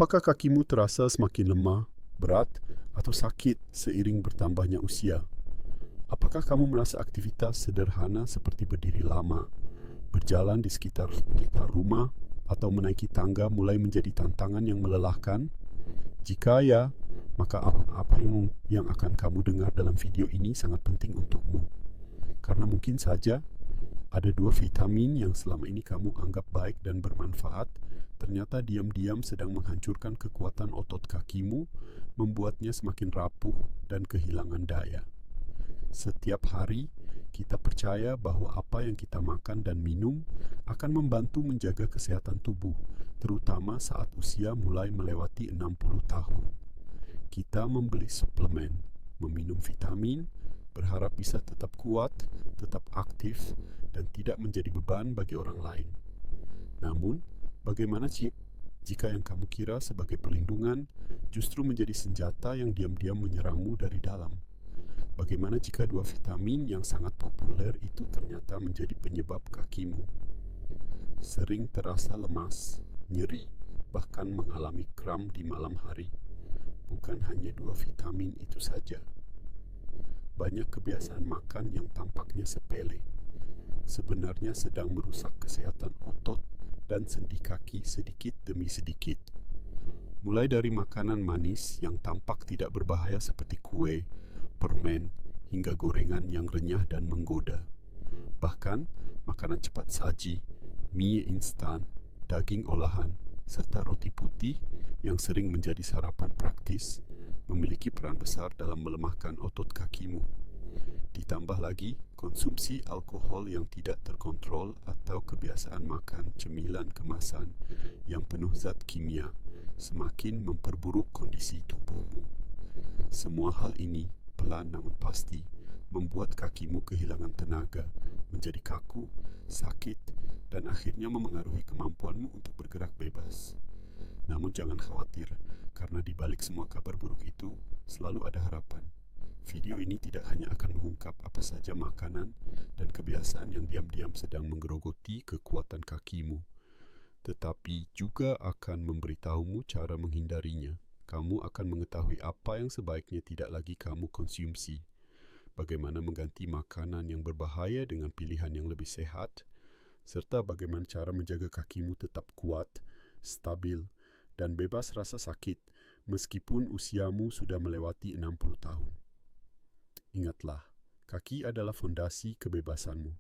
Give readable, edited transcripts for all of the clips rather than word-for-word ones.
Apakah kakimu terasa semakin lemah, berat, atau sakit seiring bertambahnya usia? Apakah kamu merasa aktivitas sederhana seperti berdiri lama, berjalan di sekitar rumah, atau menaiki tangga mulai menjadi tantangan yang melelahkan? Jika ya, maka apa yang akan kamu dengar dalam video ini sangat penting untukmu. Karena mungkin saja ada 2 vitamin yang selama ini kamu anggap baik dan bermanfaat, ternyata diam-diam sedang menghancurkan kekuatan otot kakimu, membuatnya semakin rapuh dan kehilangan daya. Setiap hari, kita percaya bahwa apa yang kita makan dan minum akan membantu menjaga kesehatan tubuh, terutama saat usia mulai melewati 60 tahun. Kita membeli suplemen, meminum vitamin, berharap bisa tetap kuat, tetap aktif, dan tidak menjadi beban bagi orang lain. Namun, bagaimana jika yang kamu kira sebagai perlindungan justru menjadi senjata yang diam-diam menyerangmu dari dalam? Bagaimana jika 2 vitamin yang sangat populer itu ternyata menjadi penyebab kakimu sering terasa lemas, nyeri, bahkan mengalami kram di malam hari? Bukan hanya 2 vitamin itu saja. Banyak kebiasaan makan yang tampaknya sepele sebenarnya sedang merusak kesehatan otot dan sendi kaki sedikit demi sedikit. Mulai dari makanan manis yang tampak tidak berbahaya seperti kue, permen, hingga gorengan yang renyah dan menggoda. Bahkan, makanan cepat saji, mie instan, daging olahan, serta roti putih yang sering menjadi sarapan praktis, memiliki peran besar dalam melemahkan otot kakimu. Ditambah lagi, konsumsi alkohol yang tidak terkontrol atau kebiasaan makan cemilan kemasan yang penuh zat kimia semakin memperburuk kondisi tubuhmu. Semua hal ini pelan namun pasti membuat kakimu kehilangan tenaga, menjadi kaku, sakit, dan akhirnya memengaruhi kemampuanmu untuk bergerak bebas. Namun jangan khawatir, karena di balik semua kabar buruk itu selalu ada harapan. Video ini tidak hanya akan mengungkap apa saja makanan dan kebiasaan yang diam-diam sedang menggerogoti kekuatan kakimu, tetapi juga akan memberitahumu cara menghindarinya. Kamu akan mengetahui apa yang sebaiknya tidak lagi kamu konsumsi, bagaimana mengganti makanan yang berbahaya dengan pilihan yang lebih sehat, serta bagaimana cara menjaga kakimu tetap kuat, stabil, dan bebas rasa sakit meskipun usiamu sudah melewati 60 tahun. Ingatlah, kaki adalah fondasi kebebasanmu.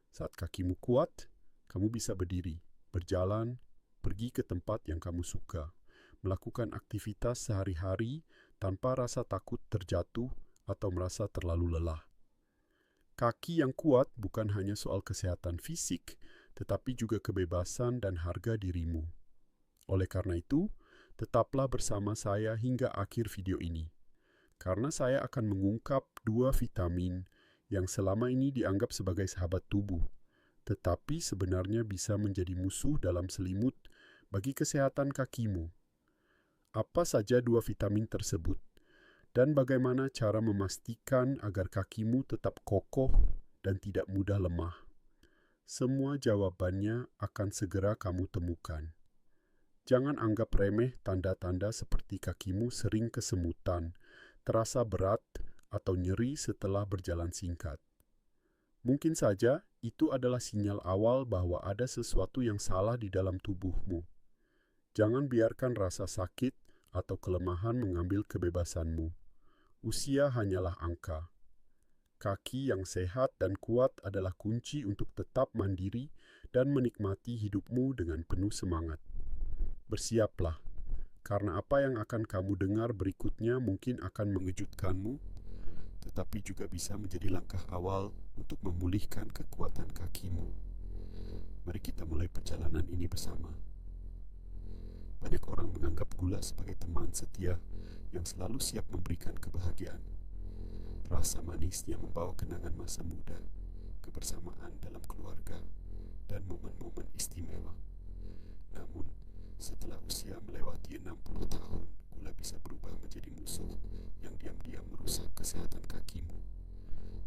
Saat kakimu kuat, kamu bisa berdiri, berjalan, pergi ke tempat yang kamu suka, melakukan aktivitas sehari-hari tanpa rasa takut terjatuh atau merasa terlalu lelah. Kaki yang kuat bukan hanya soal kesehatan fisik, tetapi juga kebebasan dan harga dirimu. Oleh karena itu, tetaplah bersama saya hingga akhir video ini, karena saya akan mengungkap 2 vitamin yang selama ini dianggap sebagai sahabat tubuh, tetapi sebenarnya bisa menjadi musuh dalam selimut bagi kesehatan kakimu. Apa saja 2 vitamin tersebut, dan bagaimana cara memastikan agar kakimu tetap kokoh dan tidak mudah lemah? Semua jawabannya akan segera kamu temukan. Jangan anggap remeh tanda-tanda seperti kakimu sering kesemutan, terasa berat, atau nyeri setelah berjalan singkat. Mungkin saja itu adalah sinyal awal bahwa ada sesuatu yang salah di dalam tubuhmu. Jangan biarkan rasa sakit atau kelemahan mengambil kebebasanmu. Usia hanyalah angka. Kaki yang sehat dan kuat adalah kunci untuk tetap mandiri dan menikmati hidupmu dengan penuh semangat. Bersiaplah, karena apa yang akan kamu dengar berikutnya mungkin akan mengejutkanmu, tetapi juga bisa menjadi langkah awal untuk memulihkan kekuatan kakimu. Mari kita mulai perjalanan ini bersama. Banyak orang menganggap gula sebagai teman setia yang selalu siap memberikan kebahagiaan. Rasa manisnya membawa kenangan masa muda, kebersamaan dalam keluarga, dan momen-momen istimewa. Namun, setelah usia melewati 60 tahun, gula bisa berubah menjadi musuh yang diam-diam merusak kesehatan kakimu.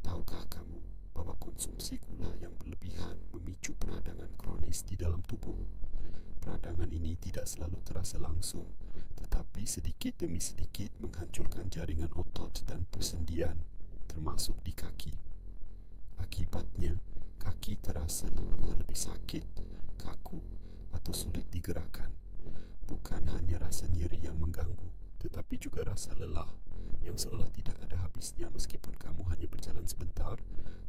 Tahukah kamu bahwa konsumsi gula yang berlebihan memicu peradangan kronis di dalam tubuh? Peradangan ini tidak selalu terasa langsung, tetapi sedikit demi sedikit menghancurkan jaringan otot dan persendian, termasuk di kaki. Akibatnya, kaki terasa lebih sakit, kaku, atau sulit digerakkan. Bukan hanya rasa nyeri yang mengganggu, tetapi juga rasa lelah yang seolah tidak ada habisnya meskipun kamu hanya berjalan sebentar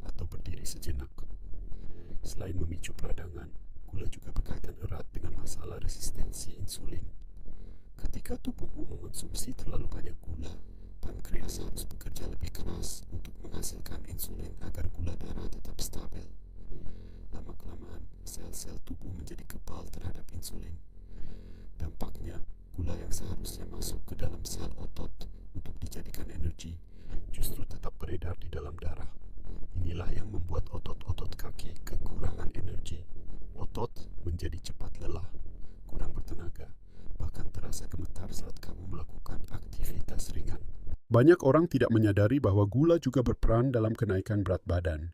atau berdiri sejenak. Selain memicu peradangan, gula juga berkaitan erat dengan masalah resistensi insulin. Ketika tubuhmu mengonsumsi terlalu banyak gula, pankreas harus bekerja lebih keras untuk menghasilkan insulin agar gula darah tetap stabil. Lama-kelamaan, sel-sel tubuh menjadi kebal terhadap insulin. Dampaknya, gula yang seharusnya masuk ke dalam sel otot untuk dijadikan energi, justru tetap beredar di dalam darah. Inilah yang membuat otot-otot kaki kekurangan energi. Otot menjadi cepat lelah, kurang bertenaga, bahkan terasa gemetar saat kamu melakukan aktivitas ringan. Banyak orang tidak menyadari bahwa gula juga berperan dalam kenaikan berat badan.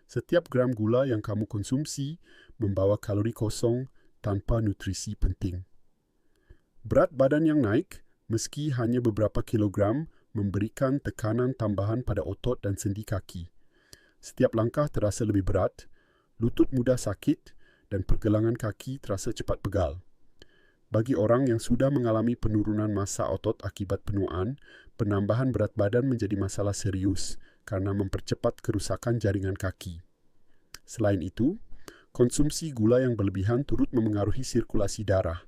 Setiap gram gula yang kamu konsumsi membawa kalori kosong tanpa nutrisi penting. Berat badan yang naik, meski hanya beberapa kilogram, memberikan tekanan tambahan pada otot dan sendi kaki. Setiap langkah terasa lebih berat, lutut mudah sakit, dan pergelangan kaki terasa cepat pegal. Bagi orang yang sudah mengalami penurunan massa otot akibat penuaan, penambahan berat badan menjadi masalah serius karena mempercepat kerusakan jaringan kaki. Selain itu, konsumsi gula yang berlebihan turut memengaruhi sirkulasi darah.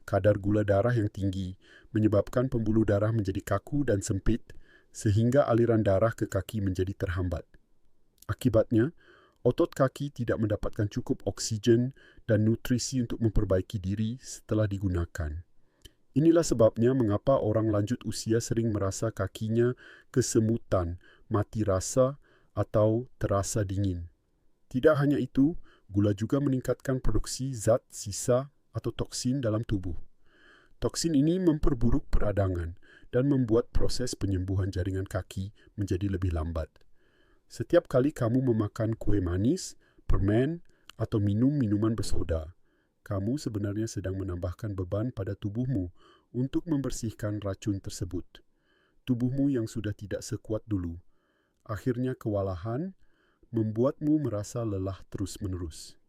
Kadar gula darah yang tinggi menyebabkan pembuluh darah menjadi kaku dan sempit, sehingga aliran darah ke kaki menjadi terhambat. Akibatnya, otot kaki tidak mendapatkan cukup oksigen dan nutrisi untuk memperbaiki diri setelah digunakan. Inilah sebabnya mengapa orang lanjut usia sering merasa kakinya kesemutan, mati rasa, atau terasa dingin. Tidak hanya itu, gula juga meningkatkan produksi zat sisa atau toksin dalam tubuh. Toksin ini memperburuk peradangan dan membuat proses penyembuhan jaringan kaki menjadi lebih lambat. Setiap kali kamu memakan kue manis, permen, atau minum minuman bersoda, kamu sebenarnya sedang menambahkan beban pada tubuhmu untuk membersihkan racun tersebut. Tubuhmu yang sudah tidak sekuat dulu, akhirnya kewalahan, membuatmu merasa lelah terus-menerus.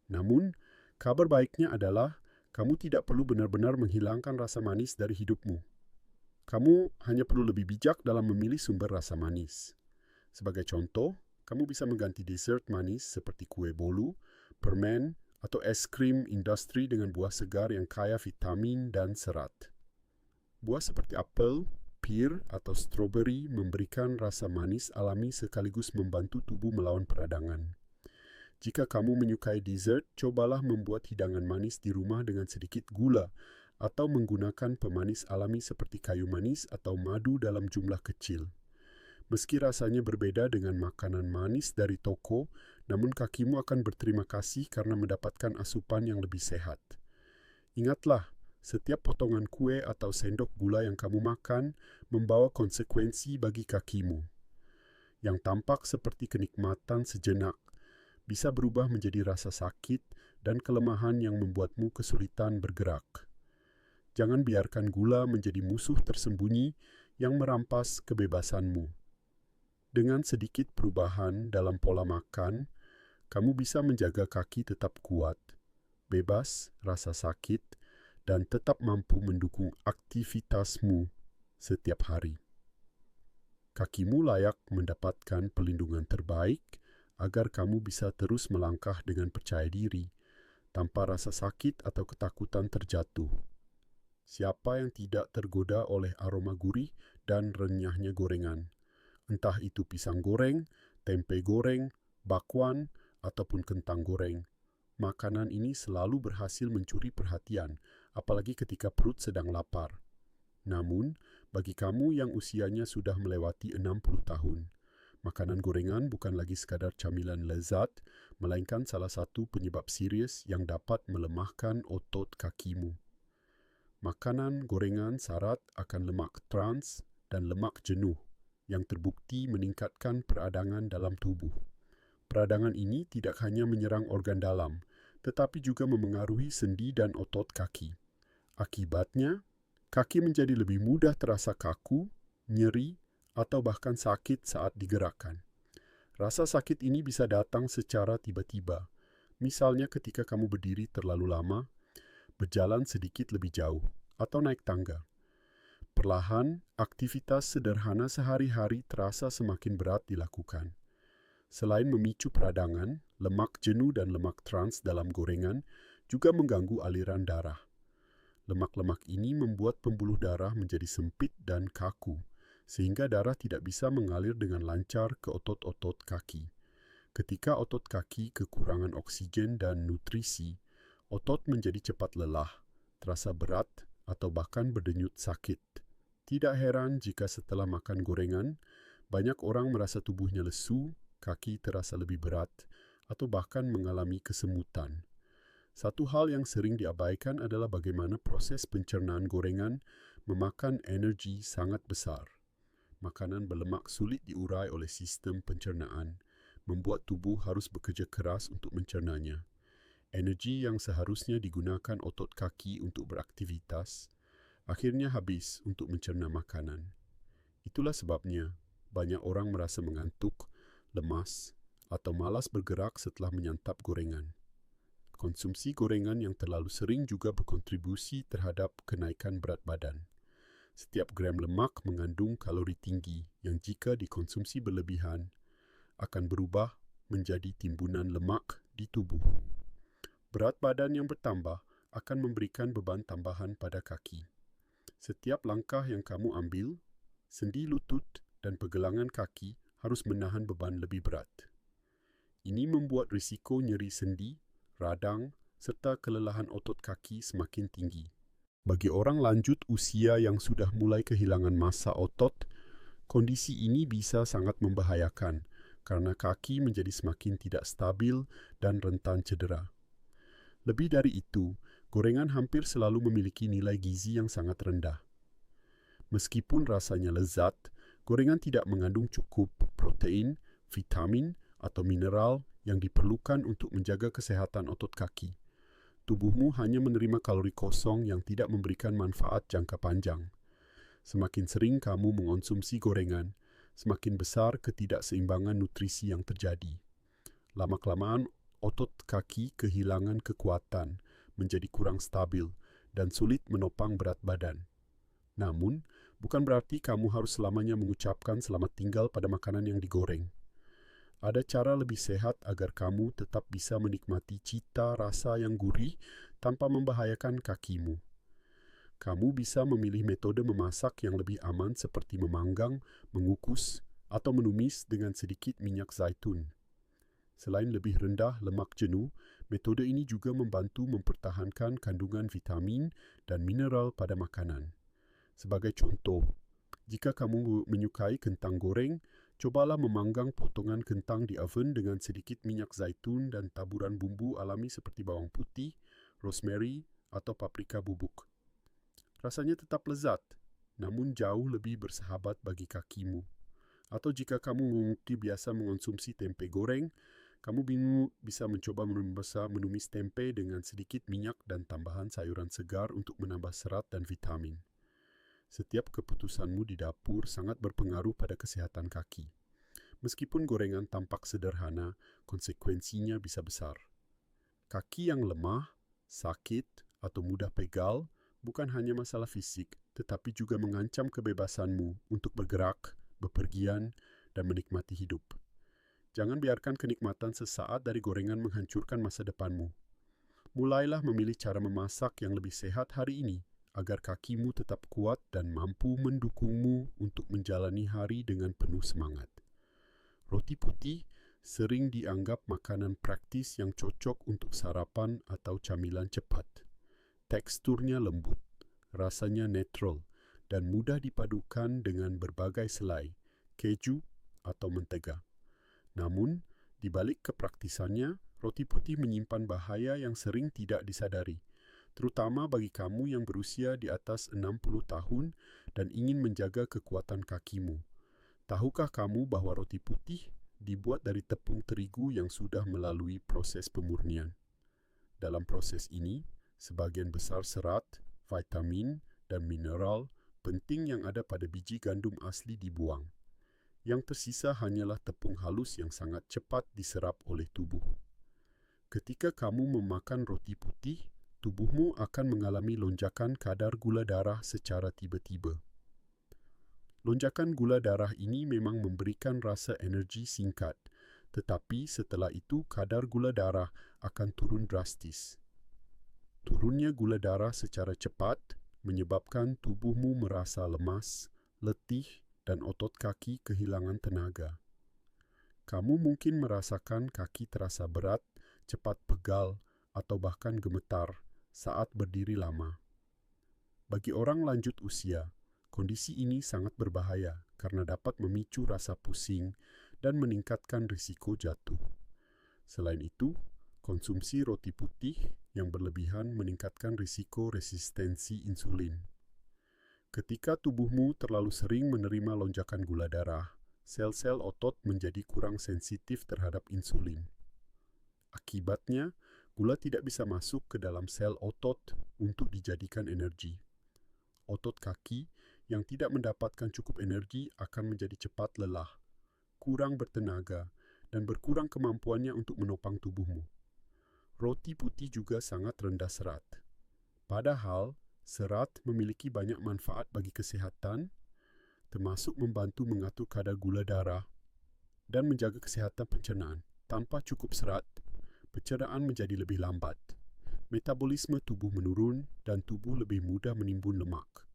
Namun, kabar baiknya adalah kamu tidak perlu benar-benar menghilangkan rasa manis dari hidupmu. Kamu hanya perlu lebih bijak dalam memilih sumber rasa manis. Sebagai contoh, kamu bisa mengganti dessert manis seperti kue bolu, permen, atau es krim industri dengan buah segar yang kaya vitamin dan serat. Buah seperti apel, pir, atau stroberi memberikan rasa manis alami sekaligus membantu tubuh melawan peradangan. Jika kamu menyukai dessert, cobalah membuat hidangan manis di rumah dengan sedikit gula atau menggunakan pemanis alami seperti kayu manis atau madu dalam jumlah kecil. Meski rasanya berbeda dengan makanan manis dari toko, namun kakimu akan berterima kasih karena mendapatkan asupan yang lebih sehat. Ingatlah, setiap potongan kue atau sendok gula yang kamu makan membawa konsekuensi bagi kakimu. Yang tampak seperti kenikmatan sejenak, bisa berubah menjadi rasa sakit dan kelemahan yang membuatmu kesulitan bergerak. Jangan biarkan gula menjadi musuh tersembunyi yang merampas kebebasanmu. Dengan sedikit perubahan dalam pola makan, kamu bisa menjaga kaki tetap kuat, bebas rasa sakit, dan tetap mampu mendukung aktivitasmu setiap hari. Kakimu layak mendapatkan perlindungan terbaik agar kamu bisa terus melangkah dengan percaya diri, tanpa rasa sakit atau ketakutan terjatuh. Siapa yang tidak tergoda oleh aroma gurih dan renyahnya gorengan? Entah itu pisang goreng, tempe goreng, bakwan, ataupun kentang goreng. Makanan ini selalu berhasil mencuri perhatian, apalagi ketika perut sedang lapar. Namun, bagi kamu yang usianya sudah melewati 60 tahun, makanan gorengan bukan lagi sekadar camilan lezat, melainkan salah satu penyebab serius yang dapat melemahkan otot kakimu. Makanan gorengan syarat akan lemak trans dan lemak jenuh, yang terbukti meningkatkan peradangan dalam tubuh. Peradangan ini tidak hanya menyerang organ dalam, tetapi juga memengaruhi sendi dan otot kaki. Akibatnya, Kaki menjadi lebih mudah terasa kaku, nyeri, atau bahkan sakit saat digerakkan. Rasa sakit ini bisa datang secara tiba-tiba, misalnya ketika kamu berdiri terlalu lama, berjalan sedikit lebih jauh, atau naik tangga. Perlahan, aktivitas sederhana sehari-hari terasa semakin berat dilakukan. Selain memicu peradangan, lemak jenuh dan lemak trans dalam gorengan juga mengganggu aliran darah. Lemak-lemak ini membuat pembuluh darah menjadi sempit dan kaku, sehingga darah tidak bisa mengalir dengan lancar ke otot-otot kaki. Ketika otot kaki kekurangan oksigen dan nutrisi, otot menjadi cepat lelah, terasa berat, atau bahkan berdenyut sakit. Tidak heran jika setelah makan gorengan, banyak orang merasa tubuhnya lesu, kaki terasa lebih berat, atau bahkan mengalami kesemutan. Satu hal yang sering diabaikan adalah bagaimana proses pencernaan gorengan memakan energi sangat besar. Makanan berlemak sulit diurai oleh sistem pencernaan, membuat tubuh harus bekerja keras untuk mencernanya. Energi yang seharusnya digunakan otot kaki untuk beraktivitas, akhirnya habis untuk mencerna makanan. Itulah sebabnya banyak orang merasa mengantuk, lemas, atau malas bergerak setelah menyantap gorengan. Konsumsi gorengan yang terlalu sering juga berkontribusi terhadap kenaikan berat badan. Setiap gram lemak mengandung kalori tinggi yang jika dikonsumsi berlebihan akan berubah menjadi timbunan lemak di tubuh. Berat badan yang bertambah akan memberikan beban tambahan pada kaki. Setiap langkah yang kamu ambil, sendi lutut dan pergelangan kaki harus menahan beban lebih berat. Ini membuat risiko nyeri sendi, radang, serta kelelahan otot kaki semakin tinggi. Bagi orang lanjut usia yang sudah mulai kehilangan massa otot, kondisi ini bisa sangat membahayakan karena kaki menjadi semakin tidak stabil dan rentan cedera. Lebih dari itu, gorengan hampir selalu memiliki nilai gizi yang sangat rendah. Meskipun rasanya lezat, gorengan tidak mengandung cukup protein, vitamin, atau mineral yang diperlukan untuk menjaga kesehatan otot kaki. Tubuhmu hanya menerima kalori kosong yang tidak memberikan manfaat jangka panjang. Semakin sering kamu mengonsumsi gorengan, semakin besar ketidakseimbangan nutrisi yang terjadi. Lama-kelamaan, otot kaki kehilangan kekuatan, menjadi kurang stabil, dan sulit menopang berat badan. Namun, bukan berarti kamu harus selamanya mengucapkan selamat tinggal pada makanan yang digoreng. Ada cara lebih sehat agar kamu tetap bisa menikmati cita rasa yang gurih tanpa membahayakan kakimu. Kamu bisa memilih metode memasak yang lebih aman seperti memanggang, mengukus, atau menumis dengan sedikit minyak zaitun. Selain lebih rendah lemak jenuh, metode ini juga membantu mempertahankan kandungan vitamin dan mineral pada makanan. Sebagai contoh, jika kamu menyukai kentang goreng, cobalah memanggang potongan kentang di oven dengan sedikit minyak zaitun dan taburan bumbu alami seperti bawang putih, rosemary, atau paprika bubuk. Rasanya tetap lezat, namun jauh lebih bersahabat bagi kakimu. Atau jika kamu biasa mengonsumsi tempe goreng, kamu bisa mencoba menumis tempe dengan sedikit minyak dan tambahan sayuran segar untuk menambah serat dan vitamin. Setiap keputusanmu di dapur sangat berpengaruh pada kesehatan kaki. Meskipun gorengan tampak sederhana, konsekuensinya bisa besar. Kaki yang lemah, sakit, atau mudah pegal bukan hanya masalah fisik, tetapi juga mengancam kebebasanmu untuk bergerak, bepergian, dan menikmati hidup. Jangan biarkan kenikmatan sesaat dari gorengan menghancurkan masa depanmu. Mulailah memilih cara memasak yang lebih sehat hari ini, agar kakimu tetap kuat dan mampu mendukungmu untuk menjalani hari dengan penuh semangat. Roti putih sering dianggap makanan praktis yang cocok untuk sarapan atau camilan cepat. Teksturnya lembut, rasanya netral, dan mudah dipadukan dengan berbagai selai, keju, atau mentega. Namun, di balik kepraktisannya, roti putih menyimpan bahaya yang sering tidak disadari, terutama bagi kamu yang berusia di atas 60 tahun dan ingin menjaga kekuatan kakimu. Tahukah kamu bahwa roti putih dibuat dari tepung terigu yang sudah melalui proses pemurnian? Dalam proses ini, sebagian besar serat, vitamin, dan mineral penting yang ada pada biji gandum asli dibuang. Yang tersisa hanyalah tepung halus yang sangat cepat diserap oleh tubuh. Ketika kamu memakan roti putih, tubuhmu akan mengalami lonjakan kadar gula darah secara tiba-tiba. Lonjakan gula darah ini memang memberikan rasa energi singkat, tetapi setelah itu kadar gula darah akan turun drastis. Turunnya gula darah secara cepat menyebabkan tubuhmu merasa lemas, letih, dan otot kaki kehilangan tenaga. Kamu mungkin merasakan kaki terasa berat, cepat pegal, atau bahkan gemetar saat berdiri lama. Bagi orang lanjut usia, kondisi ini sangat berbahaya karena dapat memicu rasa pusing dan meningkatkan risiko jatuh. Selain itu, konsumsi roti putih yang berlebihan meningkatkan risiko resistensi insulin. Ketika tubuhmu terlalu sering menerima lonjakan gula darah, sel-sel otot menjadi kurang sensitif terhadap insulin. Akibatnya, gula tidak bisa masuk ke dalam sel otot untuk dijadikan energi. Otot kaki yang tidak mendapatkan cukup energi akan menjadi cepat lelah, kurang bertenaga, dan berkurang kemampuannya untuk menopang tubuhmu. Roti putih juga sangat rendah serat. Padahal, serat memiliki banyak manfaat bagi kesehatan, termasuk membantu mengatur kadar gula darah dan menjaga kesehatan pencernaan. Tanpa cukup serat, pencernaan menjadi lebih lambat. Metabolisme tubuh menurun dan tubuh lebih mudah menimbun lemak.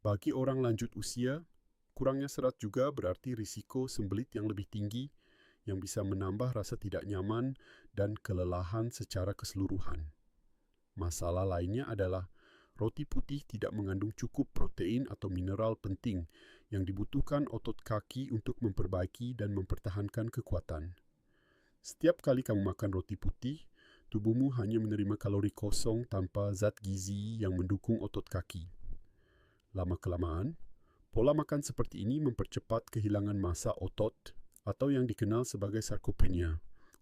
Bagi orang lanjut usia, kurangnya serat juga berarti risiko sembelit yang lebih tinggi yang bisa menambah rasa tidak nyaman dan kelelahan secara keseluruhan. Masalah lainnya adalah roti putih tidak mengandung cukup protein atau mineral penting yang dibutuhkan otot kaki untuk memperbaiki dan mempertahankan kekuatan. Setiap kali kamu makan roti putih, tubuhmu hanya menerima kalori kosong tanpa zat gizi yang mendukung otot kaki. Lama-kelamaan, pola makan seperti ini mempercepat kehilangan massa otot atau yang dikenal sebagai sarkopenia.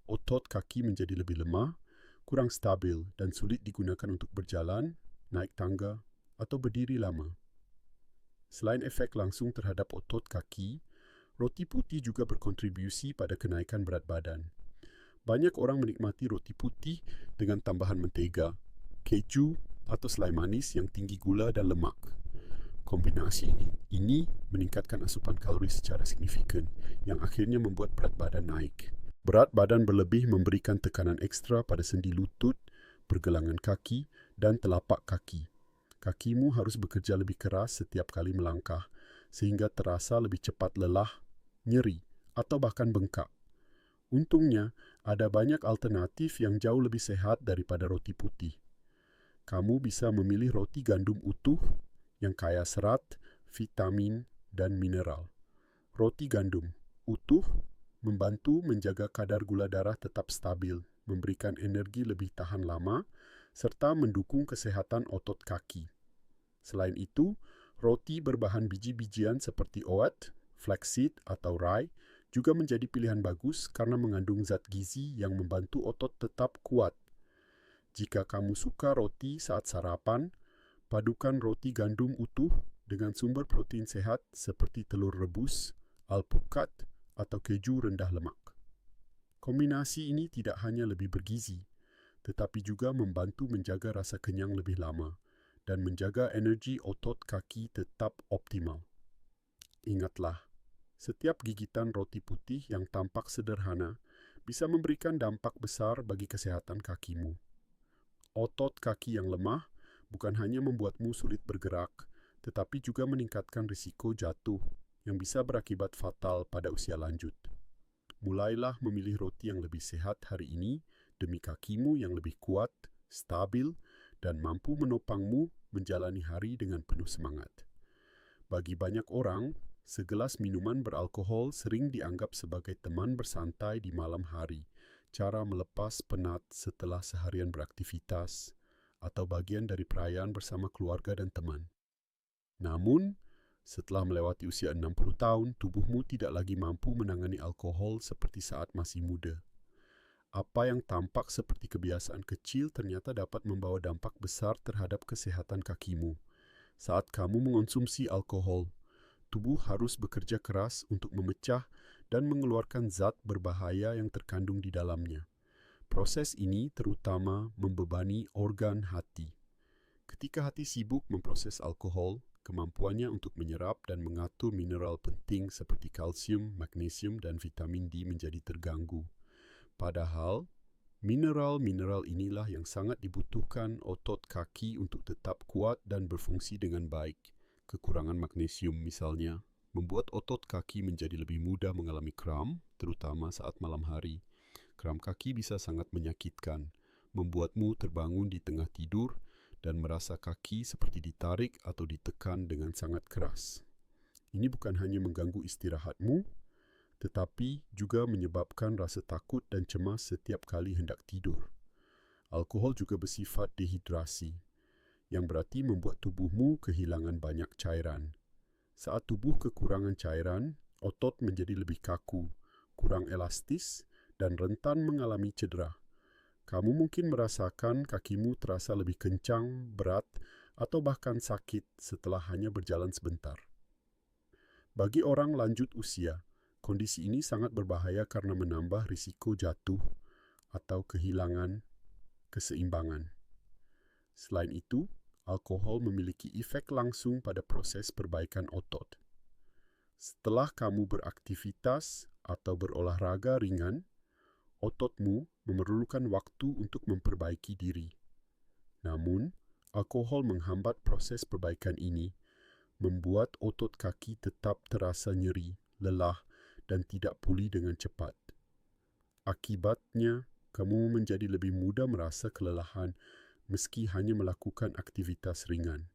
Otot kaki menjadi lebih lemah, kurang stabil, dan sulit digunakan untuk berjalan, naik tangga, atau berdiri lama. Selain efek langsung terhadap otot kaki, roti putih juga berkontribusi pada kenaikan berat badan. Banyak orang menikmati roti putih dengan tambahan mentega, keju, atau selai manis yang tinggi gula dan lemak. Kombinasi ini meningkatkan asupan kalori secara signifikan, yang akhirnya membuat berat badan naik. Berat badan berlebih memberikan tekanan ekstra pada sendi lutut, pergelangan kaki, dan telapak kaki. Kakimu harus bekerja lebih keras setiap kali melangkah, sehingga terasa lebih cepat lelah, nyeri, atau bahkan bengkak. Untungnya, ada banyak alternatif yang jauh lebih sehat daripada roti putih. Kamu bisa memilih roti gandum utuh yang kaya serat, vitamin, dan mineral. Roti gandum utuh membantu menjaga kadar gula darah tetap stabil, memberikan energi lebih tahan lama, serta mendukung kesehatan otot kaki. Selain itu, roti berbahan biji-bijian seperti oat, flaxseed, atau rye juga menjadi pilihan bagus karena mengandung zat gizi yang membantu otot tetap kuat. Jika kamu suka roti saat sarapan, padukan roti gandum utuh dengan sumber protein sehat seperti telur rebus, alpukat, atau keju rendah lemak. Kombinasi ini tidak hanya lebih bergizi, tetapi juga membantu menjaga rasa kenyang lebih lama dan menjaga energi otot kaki tetap optimal. Ingatlah, setiap gigitan roti putih yang tampak sederhana bisa memberikan dampak besar bagi kesehatan kakimu. Otot kaki yang lemah bukan hanya membuatmu sulit bergerak, tetapi juga meningkatkan risiko jatuh yang bisa berakibat fatal pada usia lanjut. Mulailah memilih roti yang lebih sehat hari ini demi kakimu yang lebih kuat, stabil, dan mampu menopangmu menjalani hari dengan penuh semangat. Bagi banyak orang, segelas minuman beralkohol sering dianggap sebagai teman bersantai di malam hari, cara melepas penat setelah seharian beraktivitas, atau bagian dari perayaan bersama keluarga dan teman. Namun, setelah melewati usia 60 tahun, tubuhmu tidak lagi mampu menangani alkohol seperti saat masih muda. Apa yang tampak seperti kebiasaan kecil ternyata dapat membawa dampak besar terhadap kesehatan kakimu. Saat kamu mengonsumsi alkohol, tubuh harus bekerja keras untuk memecah dan mengeluarkan zat berbahaya yang terkandung di dalamnya. Proses ini terutama membebani organ hati. Ketika hati sibuk memproses alkohol, kemampuannya untuk menyerap dan mengatur mineral penting seperti kalsium, magnesium, dan vitamin D menjadi terganggu. Padahal, mineral-mineral inilah yang sangat dibutuhkan otot kaki untuk tetap kuat dan berfungsi dengan baik. Kekurangan magnesium misalnya, membuat otot kaki menjadi lebih mudah mengalami kram, terutama saat malam hari. Kram kaki bisa sangat menyakitkan, membuatmu terbangun di tengah tidur dan merasa kaki seperti ditarik atau ditekan dengan sangat keras. Ini bukan hanya mengganggu istirahatmu, tetapi juga menyebabkan rasa takut dan cemas setiap kali hendak tidur. Alkohol juga bersifat dehidrasi, yang berarti membuat tubuhmu kehilangan banyak cairan. Saat tubuh kekurangan cairan, otot menjadi lebih kaku, kurang elastis, dan rentan mengalami cedera. Kamu mungkin merasakan kakimu terasa lebih kencang, berat, atau bahkan sakit setelah hanya berjalan sebentar. Bagi orang lanjut usia, kondisi ini sangat berbahaya karena menambah risiko jatuh atau kehilangan keseimbangan. Selain itu, alkohol memiliki efek langsung pada proses perbaikan otot. Setelah kamu beraktivitas atau berolahraga ringan, ototmu memerlukan waktu untuk memperbaiki diri. Namun, alkohol menghambat proses perbaikan ini, membuat otot kaki tetap terasa nyeri, lelah, dan tidak pulih dengan cepat. Akibatnya, kamu menjadi lebih mudah merasa kelelahan meski hanya melakukan aktivitas ringan.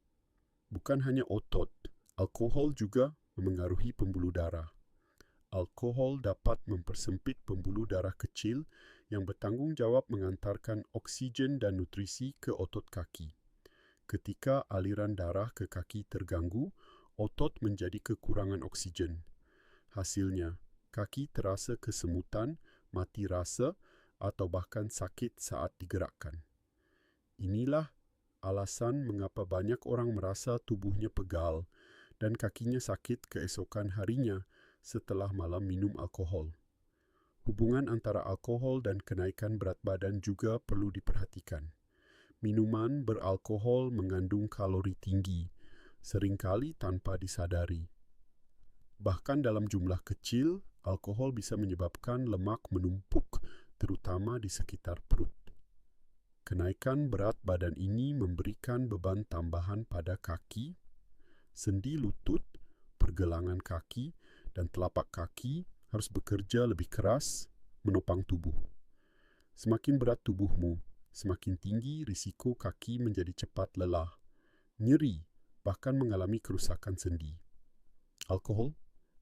Bukan hanya otot, alkohol juga memengaruhi pembuluh darah. Alkohol dapat mempersempit pembuluh darah kecil yang bertanggung jawab mengantarkan oksigen dan nutrisi ke otot kaki. Ketika aliran darah ke kaki terganggu, otot menjadi kekurangan oksigen. Hasilnya, kaki terasa kesemutan, mati rasa, atau bahkan sakit saat digerakkan. Inilah alasan mengapa banyak orang merasa tubuhnya pegal dan kakinya sakit keesokan harinya setelah malam minum alkohol. Hubungan antara alkohol dan kenaikan berat badan juga perlu diperhatikan. Minuman beralkohol mengandung kalori tinggi, seringkali tanpa disadari. Bahkan dalam jumlah kecil, alkohol bisa menyebabkan lemak menumpuk, terutama di sekitar perut. Kenaikan berat badan ini memberikan beban tambahan pada kaki, sendi lutut, pergelangan kaki, dan telapak kaki harus bekerja lebih keras menopang tubuh. Semakin berat tubuhmu, semakin tinggi risiko kaki menjadi cepat lelah, nyeri, bahkan mengalami kerusakan sendi. Alkohol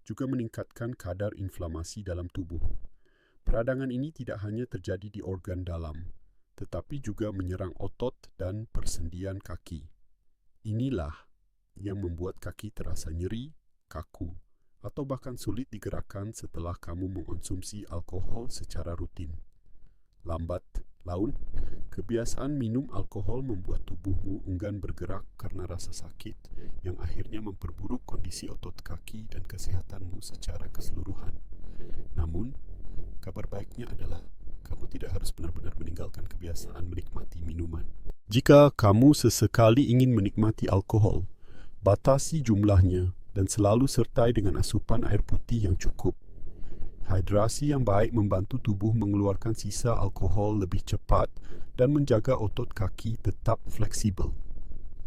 juga meningkatkan kadar inflamasi dalam tubuh. Peradangan ini tidak hanya terjadi di organ dalam, tetapi juga menyerang otot dan persendian kaki. Inilah yang membuat kaki terasa nyeri, kaku, atau bahkan sulit digerakkan setelah kamu mengonsumsi alkohol secara rutin. Lambat laun, kebiasaan minum alkohol membuat tubuhmu enggan bergerak karena rasa sakit yang akhirnya memperburuk kondisi otot kaki dan kesehatanmu secara keseluruhan. Namun, kabar baiknya adalah kamu tidak harus benar-benar meninggalkan kebiasaan menikmati minuman. Jika kamu sesekali ingin menikmati alkohol, batasi jumlahnya dan selalu sertai dengan asupan air putih yang cukup. Hidrasi yang baik membantu tubuh mengeluarkan sisa alkohol lebih cepat dan menjaga otot kaki tetap fleksibel.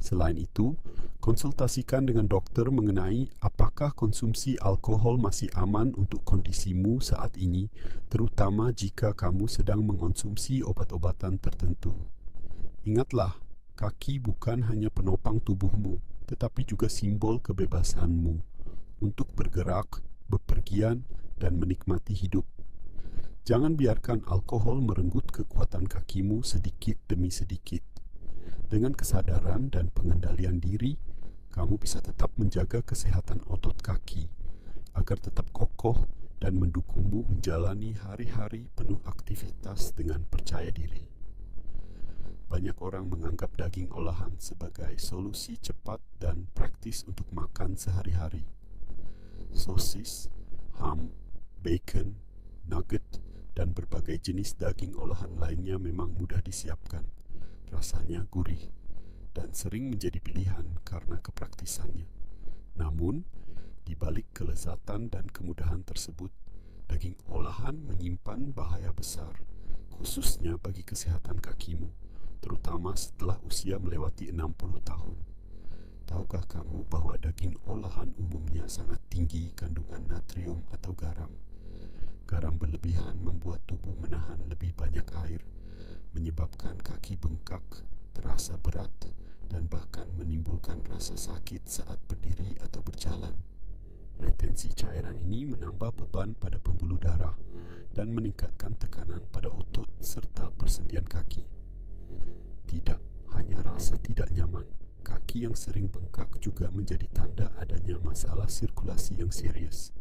Selain itu, konsultasikan dengan dokter mengenai apakah konsumsi alkohol masih aman untuk kondisimu saat ini, terutama jika kamu sedang mengonsumsi obat-obatan tertentu. Ingatlah, kaki bukan hanya penopang tubuhmu, tetapi juga simbol kebebasanmu untuk bergerak, bepergian, dan menikmati hidup. Jangan biarkan alkohol merenggut kekuatan kakimu sedikit demi sedikit. Dengan kesadaran dan pengendalian diri, kamu bisa tetap menjaga kesehatan otot kaki agar tetap kokoh dan mendukungmu menjalani hari-hari penuh aktivitas dengan percaya diri. banyak orang menganggap daging olahan sebagai solusi cepat dan praktis untuk makan sehari-hari. Sosis, ham, bacon, nugget, dan berbagai jenis daging olahan lainnya memang mudah disiapkan. Rasanya gurih dan sering menjadi pilihan karena kepraktisannya. Namun, di balik kelezatan dan kemudahan tersebut, daging olahan menyimpan bahaya besar, khususnya bagi kesehatan kakimu, terutama setelah usia melewati 60 tahun. Tahukah kamu bahwa daging olahan umumnya sangat tinggi kandungan natrium atau garam? Garam berlebihan membuat tubuh menahan lebih banyak air, menyebabkan kaki bengkak, terasa berat, dan bahkan menimbulkan rasa sakit saat berdiri atau berjalan. Retensi cairan ini menambah beban pada pembuluh darah dan meningkatkan tekanan pada otot serta persendian kaki. Tidak hanya rasa tidak nyaman, kaki yang sering bengkak juga menjadi tanda adanya masalah sirkulasi yang serius.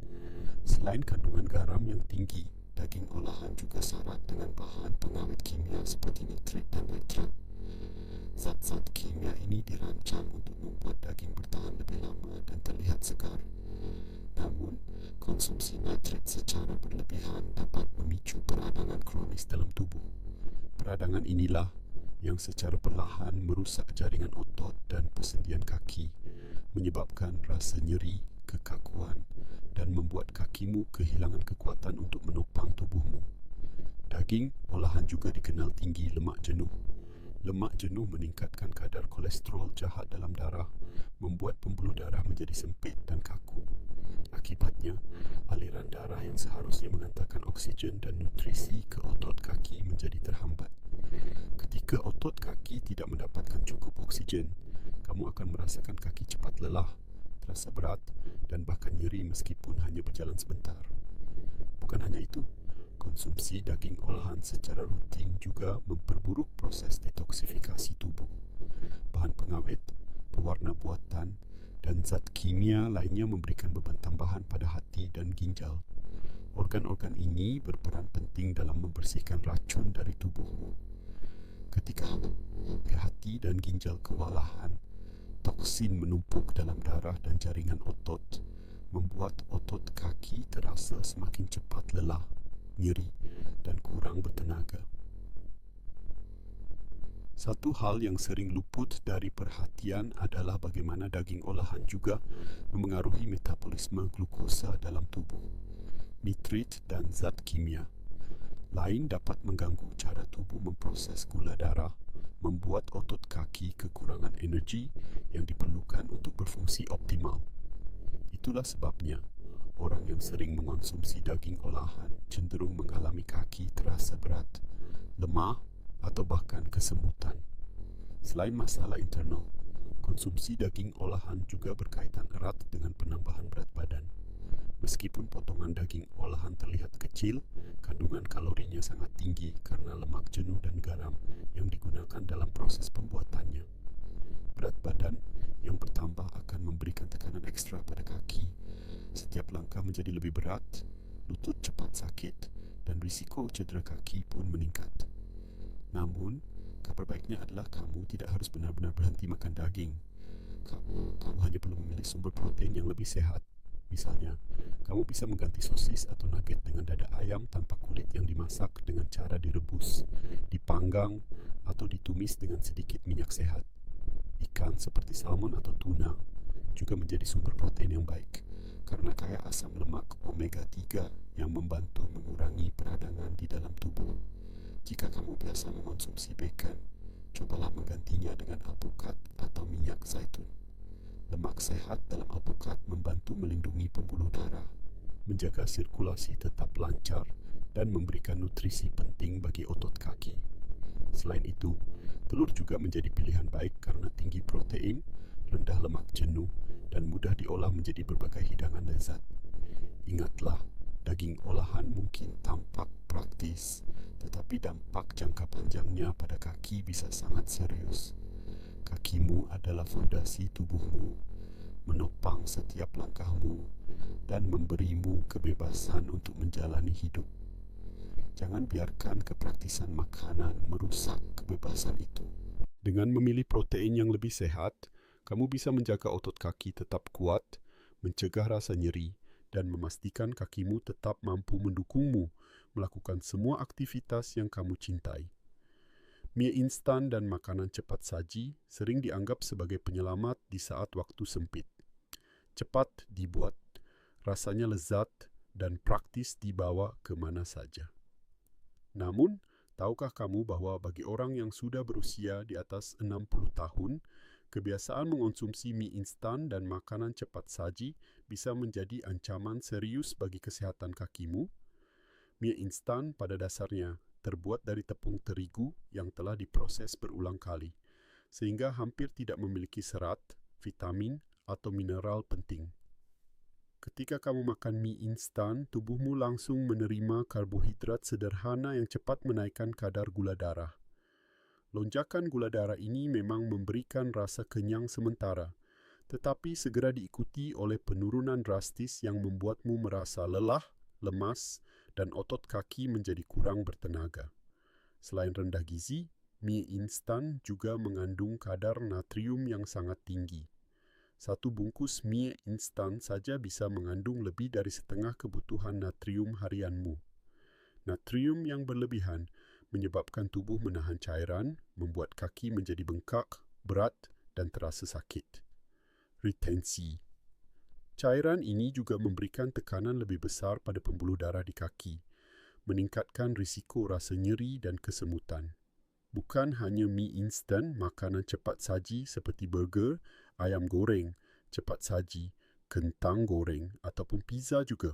Selain kandungan garam yang tinggi, daging olahan juga syarat dengan bahan pengawet kimia seperti nitrit dan nitrat. Zat-zat kimia ini dirancang untuk membuat daging bertahan lebih lama dan terlihat segar. Namun, konsumsi nitrit secara berlebihan dapat memicu peradangan kronis dalam tubuh. Peradangan inilah yang secara perlahan merusak jaringan otot dan persendian kaki, menyebabkan rasa nyeri, kekakuan, dan membuat kakimu kehilangan kekuatan untuk menopang tubuhmu. Daging olahan juga dikenal tinggi lemak jenuh. Lemak jenuh meningkatkan kadar kolesterol jahat dalam darah, membuat pembuluh darah menjadi sempit dan kaku. Akibatnya, aliran darah yang seharusnya mengantarkan oksigen dan nutrisi ke otot kaki menjadi terhambat. Ketika otot kaki tidak mendapatkan cukup oksigen, kamu akan merasakan kaki cepat lelah, terasa berat, dan bahkan nyeri meskipun hanya berjalan sebentar. Bukan hanya itu, konsumsi daging olahan secara rutin juga memperburuk proses detoksifikasi tubuh. Bahan pengawet, pewarna buatan, dan zat kimia lainnya memberikan beban tambahan pada hati dan ginjal. Organ-organ ini berperan penting dalam membersihkan racun dari tubuhmu. Ketika hati dan ginjal kewalahan, toksin menumpuk dalam darah dan jaringan otot, membuat otot kaki terasa semakin cepat lelah, nyeri, dan kurang bertenaga. Satu hal yang sering luput dari perhatian adalah bagaimana daging olahan juga memengaruhi metabolisme glukosa dalam tubuh. Nitrit dan zat kimia lain dapat mengganggu cara tubuh memproses gula darah, membuat otot kaki kekurangan energi yang diperlukan untuk berfungsi optimal. Itulah sebabnya orang yang sering mengonsumsi daging olahan cenderung mengalami kaki terasa berat, lemah, atau bahkan kesemutan. Selain masalah internal, konsumsi daging olahan juga berkaitan erat dengan penambahan berat badan. Meskipun potongan daging olahan terlihat kecil, kandungan kalorinya sangat tinggi karena lemak jenuh dan garam yang digunakan dalam proses pembuatannya. Berat badan yang bertambah akan memberikan tekanan ekstra pada kaki. Setiap langkah menjadi lebih berat, lutut cepat sakit, dan risiko cedera kaki pun meningkat. Namun, kabar baiknya adalah kamu tidak harus benar-benar berhenti makan daging. Kamu hanya perlu memilih sumber protein yang lebih sehat. Misalnya, kamu bisa mengganti sosis atau nugget dengan dada ayam tanpa kulit yang dimasak dengan cara direbus, dipanggang, atau ditumis dengan sedikit minyak sehat. Ikan seperti salmon atau tuna juga menjadi sumber protein yang baik karena kaya asam lemak omega 3 yang membantu mengurangi peradangan di dalam tubuh. Jika kamu biasa mengonsumsi bacon, cobalah menggantinya dengan alpukat atau minyak zaitun. Lemak sehat dalam alpukat membantu melindungi pembuluh darah, menjaga sirkulasi tetap lancar, dan memberikan nutrisi penting bagi otot kaki. Selain itu, telur juga menjadi pilihan baik karena tinggi protein, rendah lemak jenuh, dan mudah diolah menjadi berbagai hidangan lezat. Ingatlah, daging olahan mungkin tampak praktis, tetapi dampak jangka panjangnya pada kaki bisa sangat serius. Kakimu adalah fondasi tubuhmu, menopang setiap langkahmu, dan memberimu kebebasan untuk menjalani hidup. Jangan biarkan kepraktisan makanan merusak kebebasan itu. Dengan memilih protein yang lebih sehat, kamu bisa menjaga otot kaki tetap kuat, mencegah rasa nyeri, dan memastikan kakimu tetap mampu mendukungmu melakukan semua aktivitas yang kamu cintai. Mie instan dan makanan cepat saji sering dianggap sebagai penyelamat di saat waktu sempit. Cepat dibuat, rasanya lezat, dan praktis dibawa ke mana saja. Namun, tahukah kamu bahwa bagi orang yang sudah berusia di atas 60 tahun, kebiasaan mengonsumsi mie instan dan makanan cepat saji bisa menjadi ancaman serius bagi kesehatan kakimu? Mie instan pada dasarnya terbuat dari tepung terigu yang telah diproses berulang kali, sehingga hampir tidak memiliki serat, vitamin, atau mineral penting. Ketika kamu makan mie instan, tubuhmu langsung menerima karbohidrat sederhana yang cepat menaikkan kadar gula darah. Lonjakan gula darah ini memang memberikan rasa kenyang sementara, tetapi segera diikuti oleh penurunan drastis yang membuatmu merasa lelah, lemas, dan otot kaki menjadi kurang bertenaga. Selain rendah gizi, mie instan juga mengandung kadar natrium yang sangat tinggi. Satu bungkus mie instan saja bisa mengandung lebih dari setengah kebutuhan natrium harianmu. Natrium yang berlebihan menyebabkan tubuh menahan cairan, membuat kaki menjadi bengkak, berat, dan terasa sakit. Retensi. Cairan ini juga memberikan tekanan lebih besar pada pembuluh darah di kaki, meningkatkan risiko rasa nyeri dan kesemutan. Bukan hanya mie instan, makanan cepat saji seperti burger, ayam goreng, cepat saji, kentang goreng ataupun pizza juga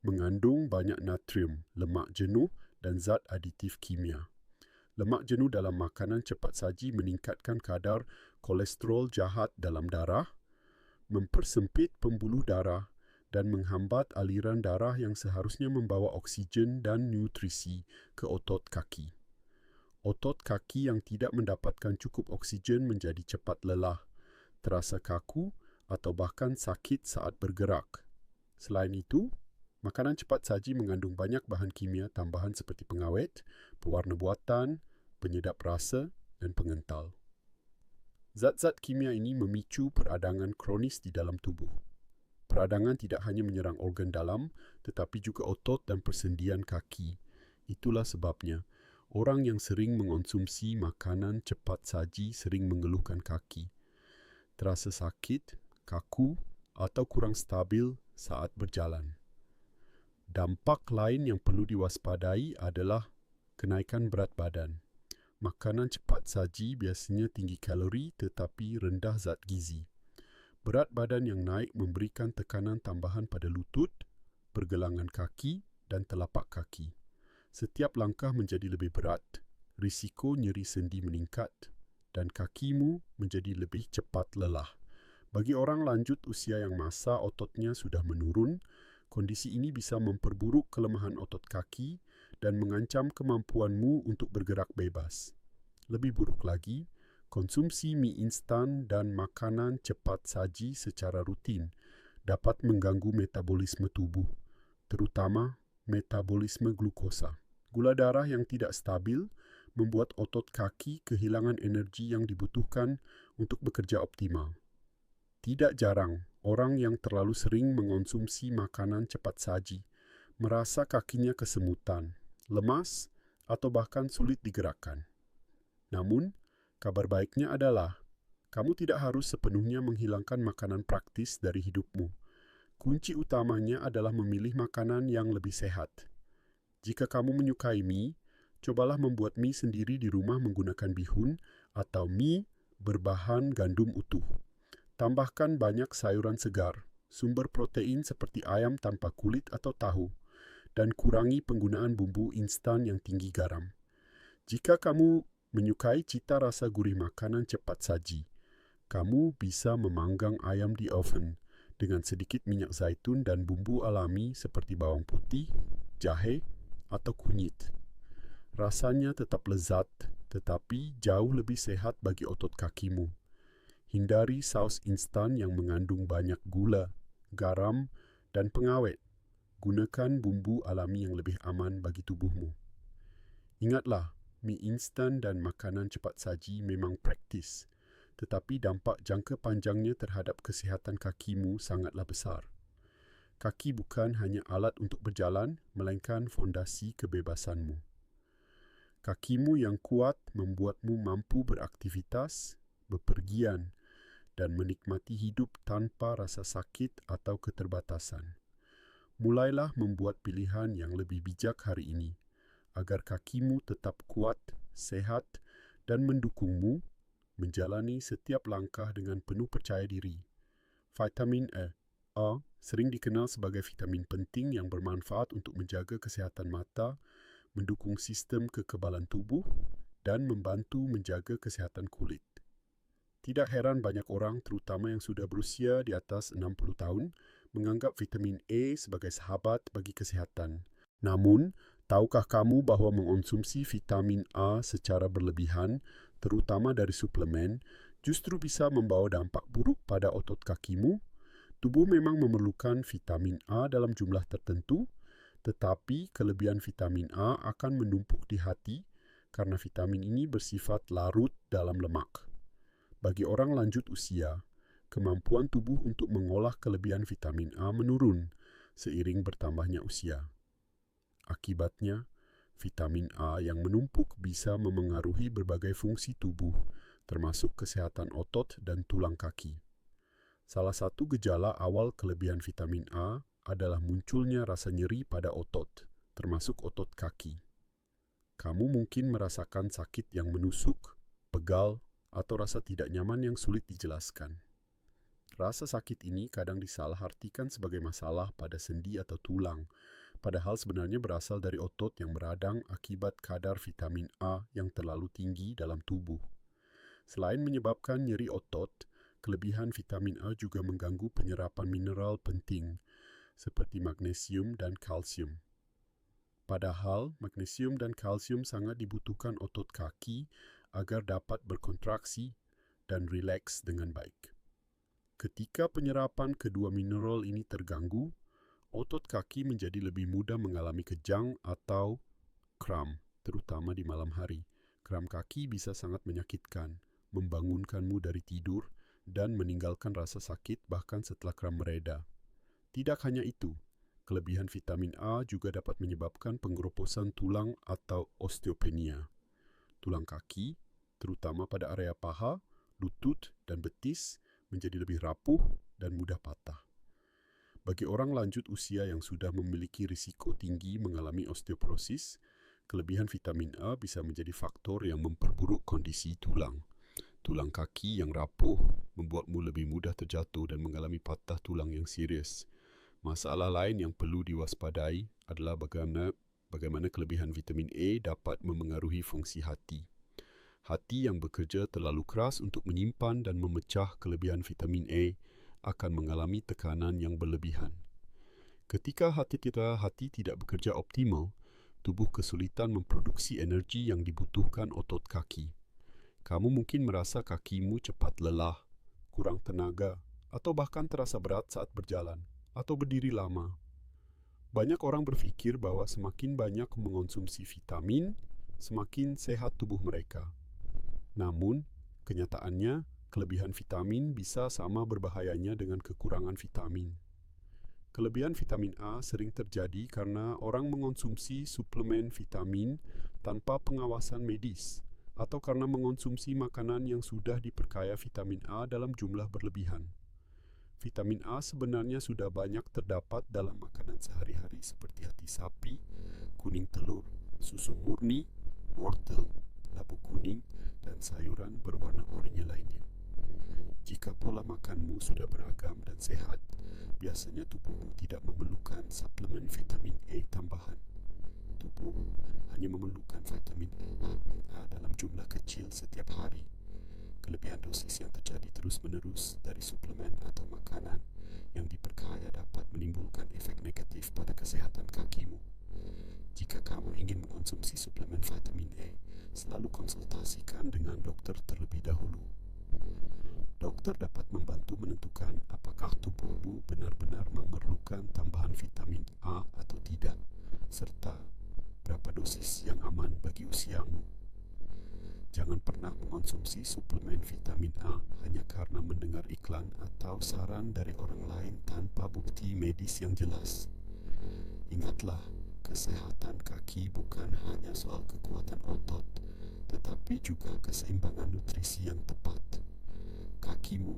mengandung banyak natrium, lemak jenuh dan zat aditif kimia. Lemak jenuh dalam makanan cepat saji meningkatkan kadar kolesterol jahat dalam darah, mempersempit pembuluh darah dan menghambat aliran darah yang seharusnya membawa oksigen dan nutrisi ke otot kaki. Otot kaki yang tidak mendapatkan cukup oksigen menjadi cepat lelah, terasa kaku, atau bahkan sakit saat bergerak. Selain itu, makanan cepat saji mengandung banyak bahan kimia tambahan seperti pengawet, pewarna buatan, penyedap rasa, dan pengental. Zat-zat kimia ini memicu peradangan kronis di dalam tubuh. Peradangan tidak hanya menyerang organ dalam, tetapi juga otot dan persendian kaki. Itulah sebabnya, orang yang sering mengonsumsi makanan cepat saji sering mengeluhkan kaki, terasa sakit, kaku, atau kurang stabil saat berjalan. Dampak lain yang perlu diwaspadai adalah kenaikan berat badan. Makanan cepat saji biasanya tinggi kalori tetapi rendah zat gizi. Berat badan yang naik memberikan tekanan tambahan pada lutut, pergelangan kaki, dan telapak kaki. Setiap langkah menjadi lebih berat, risiko nyeri sendi meningkat, dan kakimu menjadi lebih cepat lelah. Bagi orang lanjut usia yang masa ototnya sudah menurun, kondisi ini bisa memperburuk kelemahan otot kaki dan mengancam kemampuanmu untuk bergerak bebas. Lebih buruk lagi, konsumsi mie instan dan makanan cepat saji secara rutin dapat mengganggu metabolisme tubuh, terutama metabolisme glukosa. Gula darah yang tidak stabil membuat otot kaki kehilangan energi yang dibutuhkan untuk bekerja optimal. Tidak jarang, orang yang terlalu sering mengonsumsi makanan cepat saji merasa kakinya kesemutan, lemas, atau bahkan sulit digerakkan. Namun, kabar baiknya adalah kamu tidak harus sepenuhnya menghilangkan makanan praktis dari hidupmu. Kunci utamanya adalah memilih makanan yang lebih sehat. Jika kamu menyukai mie, cobalah membuat mie sendiri di rumah menggunakan bihun atau mie berbahan gandum utuh. Tambahkan banyak sayuran segar, sumber protein seperti ayam tanpa kulit atau tahu, dan kurangi penggunaan bumbu instan yang tinggi garam. Jika kamu menyukai cita rasa gurih makanan cepat saji, kamu bisa memanggang ayam di oven dengan sedikit minyak zaitun dan bumbu alami seperti bawang putih, jahe, atau kunyit. Rasanya tetap lezat, tetapi jauh lebih sehat bagi otot kakimu. Hindari saus instan yang mengandung banyak gula, garam, dan pengawet. Gunakan bumbu alami yang lebih aman bagi tubuhmu. Ingatlah, mie instan dan makanan cepat saji memang praktis, tetapi dampak jangka panjangnya terhadap kesihatan kakimu sangatlah besar. Kaki bukan hanya alat untuk berjalan, melainkan fondasi kebebasanmu. Kakimu yang kuat membuatmu mampu beraktivitas, bepergian, dan menikmati hidup tanpa rasa sakit atau keterbatasan. Mulailah membuat pilihan yang lebih bijak hari ini, agar kakimu tetap kuat, sehat, dan mendukungmu menjalani setiap langkah dengan penuh percaya diri. Vitamin A sering dikenal sebagai vitamin penting yang bermanfaat untuk menjaga kesihatan mata, mendukung sistem kekebalan tubuh, dan membantu menjaga kesihatan kulit. Tidak heran banyak orang, terutama yang sudah berusia di atas 60 tahun, menganggap vitamin A sebagai sahabat bagi kesihatan. Namun, tahukah kamu bahwa mengonsumsi vitamin A secara berlebihan, terutama dari suplemen, justru bisa membawa dampak buruk pada otot kakimu? Tubuh memang memerlukan vitamin A dalam jumlah tertentu, tetapi kelebihan vitamin A akan menumpuk di hati karena vitamin ini bersifat larut dalam lemak. Bagi orang lanjut usia, kemampuan tubuh untuk mengolah kelebihan vitamin A menurun seiring bertambahnya usia. Akibatnya, vitamin A yang menumpuk bisa memengaruhi berbagai fungsi tubuh, termasuk kesehatan otot dan tulang kaki. Salah satu gejala awal kelebihan vitamin A adalah munculnya rasa nyeri pada otot, termasuk otot kaki. Kamu mungkin merasakan sakit yang menusuk, pegal, atau rasa tidak nyaman yang sulit dijelaskan. Rasa sakit ini kadang disalahartikan sebagai masalah pada sendi atau tulang, padahal sebenarnya berasal dari otot yang beradang akibat kadar vitamin A yang terlalu tinggi dalam tubuh. Selain menyebabkan nyeri otot, kelebihan vitamin A juga mengganggu penyerapan mineral penting, seperti magnesium dan kalsium. Padahal, magnesium dan kalsium sangat dibutuhkan otot kaki agar dapat berkontraksi dan rileks dengan baik. Ketika penyerapan kedua mineral ini terganggu, otot kaki menjadi lebih mudah mengalami kejang atau kram, terutama di malam hari. Kram kaki bisa sangat menyakitkan, membangunkanmu dari tidur, dan meninggalkan rasa sakit bahkan setelah kram mereda. Tidak hanya itu, kelebihan vitamin A juga dapat menyebabkan pengeroposan tulang atau osteopenia. Tulang kaki, terutama pada area paha, lutut, dan betis, menjadi lebih rapuh dan mudah patah. Bagi orang lanjut usia yang sudah memiliki risiko tinggi mengalami osteoporosis, kelebihan vitamin A bisa menjadi faktor yang memperburuk kondisi tulang. Tulang kaki yang rapuh membuatmu lebih mudah terjatuh dan mengalami patah tulang yang serius. Masalah lain yang perlu diwaspadai adalah bagaimana kelebihan vitamin A dapat memengaruhi fungsi hati. Hati yang bekerja terlalu keras untuk menyimpan dan memecah kelebihan vitamin A akan mengalami tekanan yang berlebihan. Ketika hati tidak bekerja optimal, tubuh kesulitan memproduksi energi yang dibutuhkan otot kaki. Kamu mungkin merasa kakimu cepat lelah, kurang tenaga, atau bahkan terasa berat saat berjalan atau berdiri lama. Banyak orang berpikir bahwa semakin banyak mengonsumsi vitamin, semakin sehat tubuh mereka. Namun, kenyataannya, kelebihan vitamin bisa sama berbahayanya dengan kekurangan vitamin. Kelebihan vitamin A sering terjadi karena orang mengonsumsi suplemen vitamin tanpa pengawasan medis, atau karena mengonsumsi makanan yang sudah diperkaya vitamin A dalam jumlah berlebihan. Vitamin A sebenarnya sudah banyak terdapat dalam makanan sehari-hari seperti hati sapi, kuning telur, susu murni, wortel, labu kuning, dan sayuran berwarna oranye lainnya. Jika pola makanmu sudah beragam dan sehat, biasanya tubuhmu tidak memerlukan suplemen vitamin A tambahan. Tubuh hanya memerlukan vitamin A dalam jumlah kecil setiap hari. Kelebihan dosis yang terjadi terus-menerus dari suplemen atau makanan yang diperkaya dapat menimbulkan efek negatif pada kesehatan kakimu. Jika kamu ingin mengonsumsi suplemen vitamin A, selalu konsultasikan dengan dokter terlebih dahulu. Dokter dapat membantu menentukan apakah tubuhmu benar-benar memerlukan tambahan vitamin A atau tidak, serta berapa dosis yang aman bagi usiamu. Jangan pernah mengonsumsi suplemen vitamin A hanya karena mendengar iklan atau saran dari orang lain tanpa bukti medis yang jelas. Ingatlah, kesehatan kaki bukan hanya soal kekuatan otot, tetapi juga keseimbangan nutrisi yang tepat. Kakimu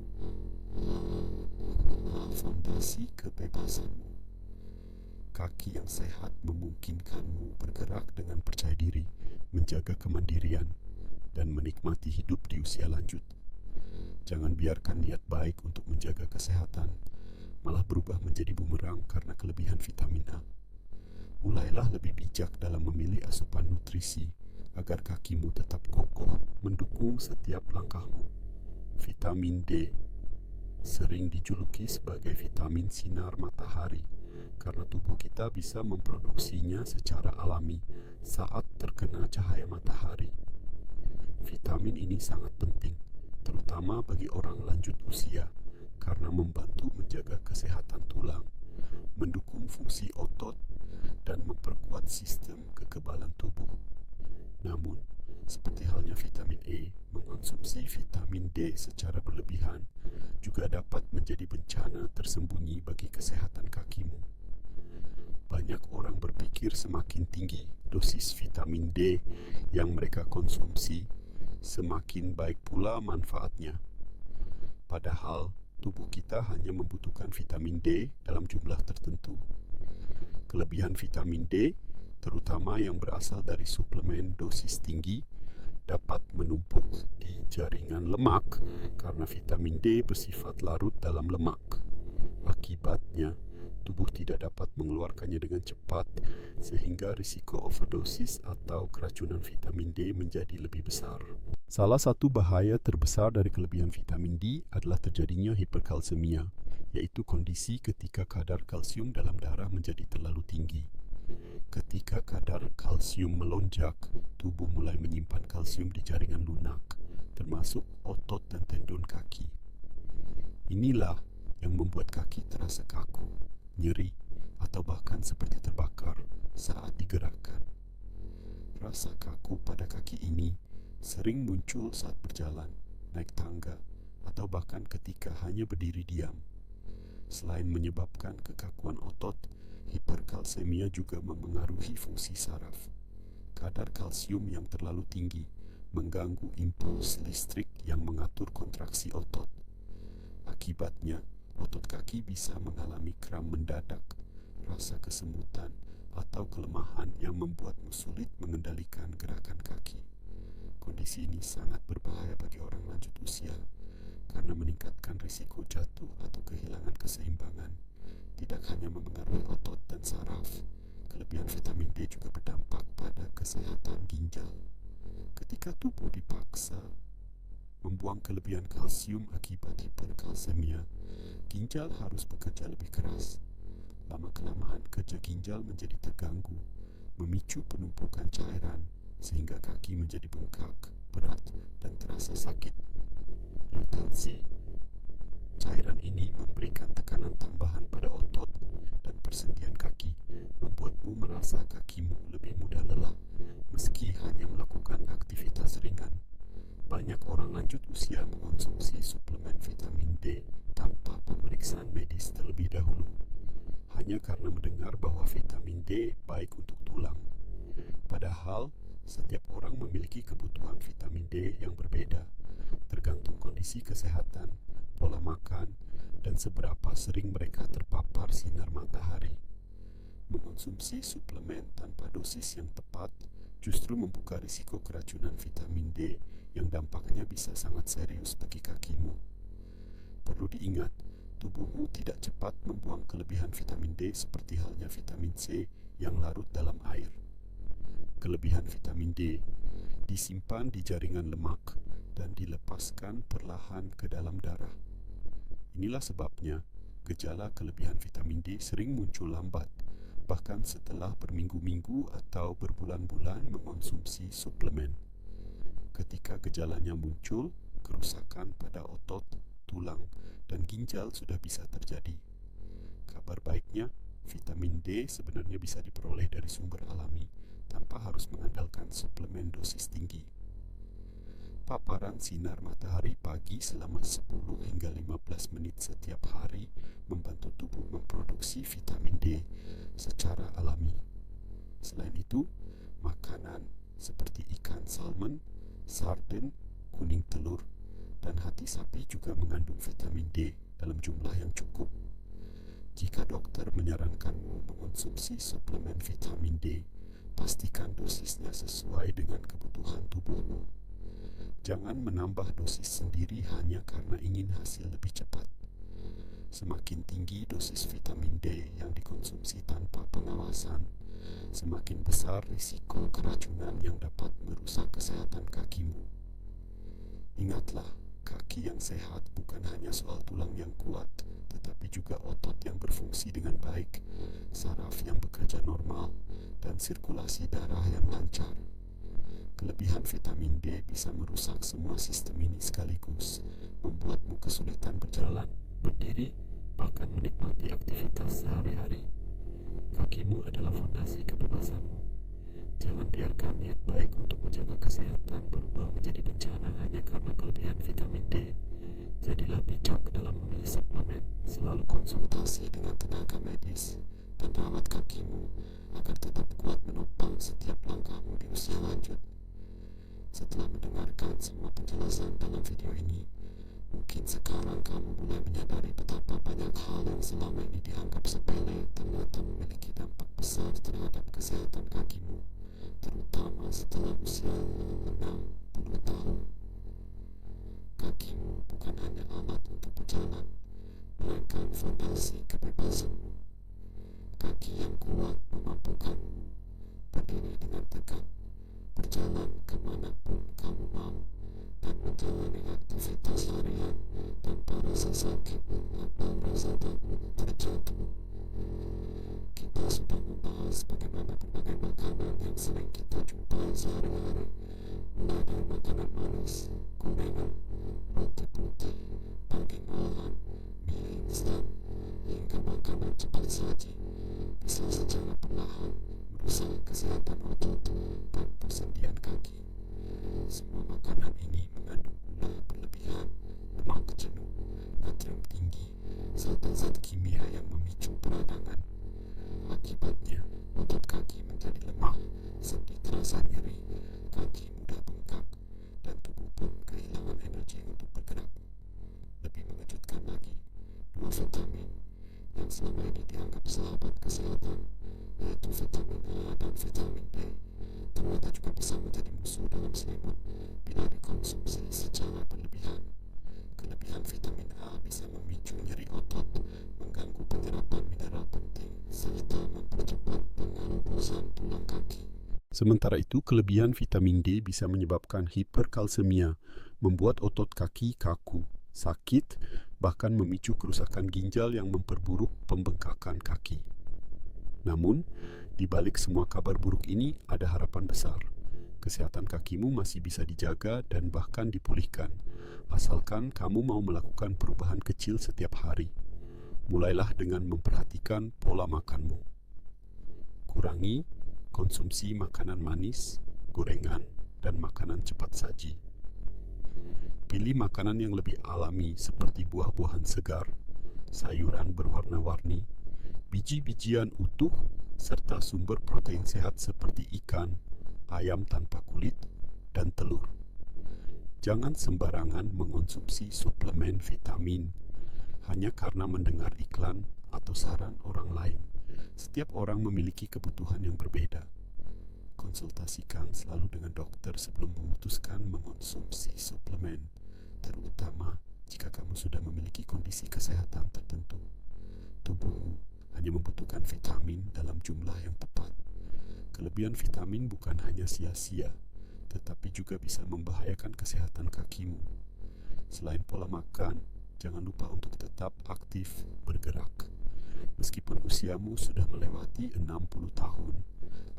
fondasi kebebasanmu. Kaki yang sehat memungkinkanmu bergerak dengan percaya diri, menjaga kemandirian, dan menikmati hidup di usia lanjut. Jangan biarkan niat baik untuk menjaga kesehatan malah berubah menjadi bumerang karena kelebihan vitamin A. Mulailah lebih bijak dalam memilih asupan nutrisi agar kakimu tetap kokoh mendukung setiap langkahmu. Vitamin D sering dijuluki sebagai vitamin sinar matahari karena tubuh kita bisa memproduksinya secara alami saat terkena cahaya matahari. Vitamin ini sangat penting, terutama bagi orang lanjut usia, karena membantu menjaga kesehatan tulang, mendukung fungsi otot, dan memperkuat sistem kekebalan tubuh. Namun, seperti halnya vitamin E, mengonsumsi vitamin D secara berlebihan juga dapat menjadi bencana tersembunyi bagi kesehatan kakimu. Banyak orang berpikir semakin tinggi dosis vitamin D yang mereka konsumsi, semakin baik pula manfaatnya. Padahal, tubuh kita hanya membutuhkan vitamin D dalam jumlah tertentu. Kelebihan vitamin D, terutama yang berasal dari suplemen dosis tinggi, dapat menumpuk di jaringan lemak karena vitamin D bersifat larut dalam lemak. Akibatnya, tubuh tidak dapat mengeluarkannya dengan cepat sehingga risiko overdosis atau keracunan vitamin D menjadi lebih besar. Salah satu bahaya terbesar dari kelebihan vitamin D adalah terjadinya hiperkalsemia, yaitu kondisi ketika kadar kalsium dalam darah menjadi terlalu tinggi. Ketika kadar kalsium melonjak, tubuh mulai menyimpan kalsium di jaringan lunak, termasuk otot dan tendon kaki. Inilah yang membuat kaki terasa kaku, nyeri, atau bahkan seperti terbakar saat digerakkan. Rasa kaku pada kaki ini sering muncul saat berjalan, naik tangga, atau bahkan ketika hanya berdiri diam. Selain menyebabkan kekakuan otot, hiperkalsemia juga memengaruhi fungsi saraf. Kadar kalsium yang terlalu tinggi mengganggu impuls listrik yang mengatur kontraksi otot. Akibatnya, otot kaki bisa mengalami kram mendadak, rasa kesemutan, atau kelemahan yang membuatmu sulit mengendalikan gerakan kaki. Kondisi ini sangat berbahaya bagi orang lanjut usia karena meningkatkan risiko jatuh atau kehilangan keseimbangan. Tidak hanya memengaruhi otot dan saraf, kelebihan vitamin D juga berdampak pada kesehatan ginjal. Ketika tubuh dipaksa membuang kelebihan kalsium akibat hiperkalsemia, ginjal harus bekerja lebih keras. Lama-kelamaan kerja ginjal menjadi terganggu, memicu penumpukan cairan, sehingga kaki menjadi bengkak, berat, dan terasa sakit. Retensi. Cairan ini memberikan tekanan tambahan pada otot dan persendian kaki, membuatmu merasa kakimu lebih mudah lelah, meski hanya melakukan aktivitas ringan. Banyak orang lanjut usia mengonsumsi suplemen vitamin D tanpa pemeriksaan medis terlebih dahulu, hanya karena mendengar bahwa vitamin D baik untuk tulang. Padahal, setiap orang memiliki kebutuhan vitamin D yang berbeda, tergantung kondisi kesehatan, pola makan, dan seberapa sering mereka terpapar sinar matahari. Mengonsumsi suplemen tanpa dosis yang tepat justru membuka risiko keracunan vitamin D yang dampaknya bisa sangat serius bagi kakimu. Perlu diingat, tubuhmu tidak cepat membuang kelebihan vitamin D seperti halnya vitamin C yang larut dalam air. Kelebihan vitamin D disimpan di jaringan lemak dan dilepaskan perlahan ke dalam darah. Inilah sebabnya gejala kelebihan vitamin D sering muncul lambat, bahkan setelah berminggu-minggu atau berbulan-bulan mengonsumsi suplemen. Ketika gejalanya muncul, kerusakan pada otot, tulang, dan ginjal sudah bisa terjadi. Kabar baiknya, vitamin D sebenarnya bisa diperoleh dari sumber alami tanpa harus mengandalkan suplemen dosis tinggi. Paparan sinar matahari pagi selama 10 hingga 15 menit setiap hari membantu tubuh memproduksi vitamin D secara alami. Selain itu, makanan seperti ikan salmon, sarden, kuning telur, dan hati sapi juga mengandung vitamin D dalam jumlah yang cukup. Jika dokter menyarankanmu mengonsumsi suplemen vitamin D, pastikan dosisnya sesuai dengan kebutuhan tubuhmu. Jangan menambah dosis sendiri hanya karena ingin hasil lebih cepat. Semakin tinggi dosis vitamin D yang dikonsumsi tanpa pengawasan, semakin besar risiko keracunan yang dapat merusak kesehatan kakimu. Ingatlah, kaki yang sehat bukan hanya soal tulang yang kuat, tetapi juga otot yang berfungsi dengan baik, saraf yang bekerja normal, dan sirkulasi darah yang lancar. Kelebihan vitamin D bisa merusak semua sistem ini sekaligus, membuatmu kesulitan berjalan, berdiri, bahkan menikmati aktivitas sehari-hari. Kakimu adalah fondasi kebebasanmu. Jangan biarkan niat baik untuk menjaga kesehatan berubah menjadi bencana hanya karena kelebihan vitamin D. Jadilah bijak dalam memilih suplemen. Selalu konsultasi dengan tenaga medis dan rawat kakimu agar tetap kuat menopang setiap langkahmu di usia lanjut. Setelah mendengarkan semua penjelasan dalam video ini, mungkin sekarang kamu mulai menyadari betapa banyak hal yang selama ini dianggap sepele ternyata memiliki dampak besar terhadap kesehatan kakimu, terutama setelah usia 60 tahun. Kakimu bukan hanya alat untuk berjalan, melainkan fondasi kebebasanmu. Kaki yang kuat memampukanmu berdiri dengan tegak, berjalan kemanapun kamu mau, dan menjalani aktivitas harian tanpa rasa sakit atau rasa takut terjatuh. Kita sudah membahas bagaimana berbagai makanan yang sering kita jumpai sehari-hari, mulai dari makanan manis, gorengan, roti putih, daging olahan, mie instan, hingga makanan cepat saji, bisa secara perlahan merusak kesehatan otot dan persendian kaki. Semua makanan ini mengandung gula berlebihan, lemak jenuh, natrium tinggi, serta zat kimia yang memicu peradangan. Akibatnya, otot kaki menjadi lemah, sendi terasa nyeri, kaki mudah bengkak, dan tubuh pun kehilangan energi untuk bergerak. Lebih mengejutkan lagi, dua vitamin yang selama ini dianggap sahabat kesehatan, yaitu vitamin A dan vitamin D, ternyata juga bisa menjadi musuh dalam selimut bila dikonsumsi secara berlebihan. Kelebihan vitamin A bisa memicu nyeri otot, mengganggu penyerapan mineral penting, serta mempercepat pengerobosan tulang kaki. Sementara itu, kelebihan vitamin D bisa menyebabkan hiperkalsemia, membuat otot kaki kaku, sakit, bahkan memicu kerusakan ginjal yang memperburuk pembengkakan kaki. Namun, di balik semua kabar buruk ini ada harapan besar. Kesehatan kakimu masih bisa dijaga dan bahkan dipulihkan, asalkan kamu mau melakukan perubahan kecil setiap hari. Mulailah dengan memperhatikan pola makanmu. Kurangi konsumsi makanan manis, gorengan, dan makanan cepat saji. Pilih makanan yang lebih alami seperti buah-buahan segar, sayuran berwarna-warni, biji-bijian utuh, serta sumber protein sehat seperti ikan, ayam tanpa kulit, dan telur. Jangan sembarangan mengonsumsi suplemen vitamin hanya karena mendengar iklan atau saran orang lain. Setiap orang memiliki kebutuhan yang berbeda. Konsultasikan selalu dengan dokter sebelum memutuskan mengonsumsi suplemen, terutama jika kamu sudah memiliki kondisi kesehatan tertentu. Tubuhmu hanya membutuhkan vitamin dalam jumlah yang tepat. Kelebihan vitamin bukan hanya sia-sia, tetapi juga bisa membahayakan kesehatan kakimu. Selain pola makan, jangan lupa untuk tetap aktif bergerak. Meskipun usiamu sudah melewati 60 tahun,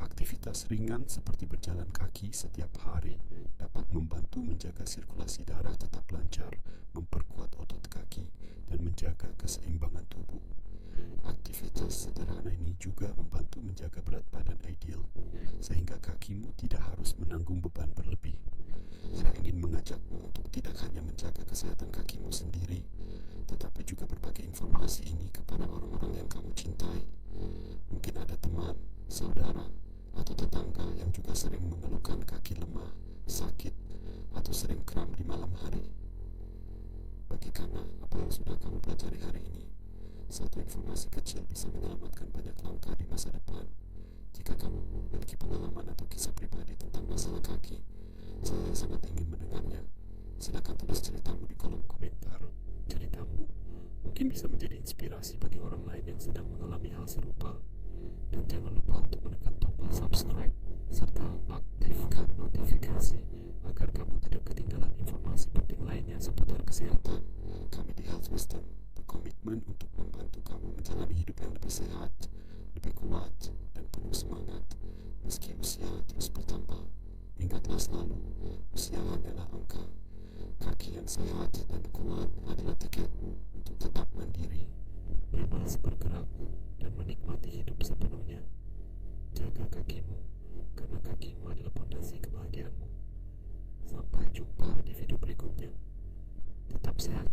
aktivitas ringan seperti berjalan kaki setiap hari dapat membantu menjaga sirkulasi darah tetap lancar, memperkuat otot kaki, dan menjaga keseimbangan tubuh. Aktivitas sederhana ini juga membantu menjaga berat badan ideal, sehingga kakimu tidak harus menanggung beban berlebih. Hera ingin mengajakmu untuk tidak hanya menjaga kesehatan kakimu sendiri, tetapi juga berbagi informasi ini kepada orang-orang yang kamu cintai. Mungkin ada teman, saudara, atau tetangga yang juga sering mengeluhkan kaki lemah, sakit, atau sering kram di malam hari. Bagikanlah apa yang sudah kamu pelajari hari ini. Satu informasi kecil bisa menyelamatkan banyak langkah di masa depan. Jika kamu memiliki pengalaman atau kisah pribadi tentang masalah kaki, saya sangat ingin mendengarnya. Silakan tulis ceritamu di kolom komentar. Ceritamu mungkin bisa menjadi inspirasi bagi orang lain yang sedang mengalami hal serupa. Dan jangan lupa untuk menekan tombol subscribe serta aktifkan notifikasi agar kamu tidak ketinggalan informasi penting lainnya seputar kesehatan. Kami di Health Wisdom berkomitmen untuk membantu kamu menjalani hidup yang lebih sehat, lebih kuat, dan penuh semangat. Meski usia terus bertambah, ingatlah selalu, usia hanyalah angka. Kaki yang sehat dan kuat adalah tiketmu untuk tetap mandiri, bebas bergerak, dan menikmati hidup sepenuhnya. Jaga kakimu, karena kakimu adalah fondasi kebahagiaanmu. Sampai jumpa di video berikutnya. Tetap sehat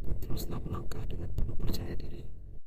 dan teruslah melangkah dengan penuh percaya diri.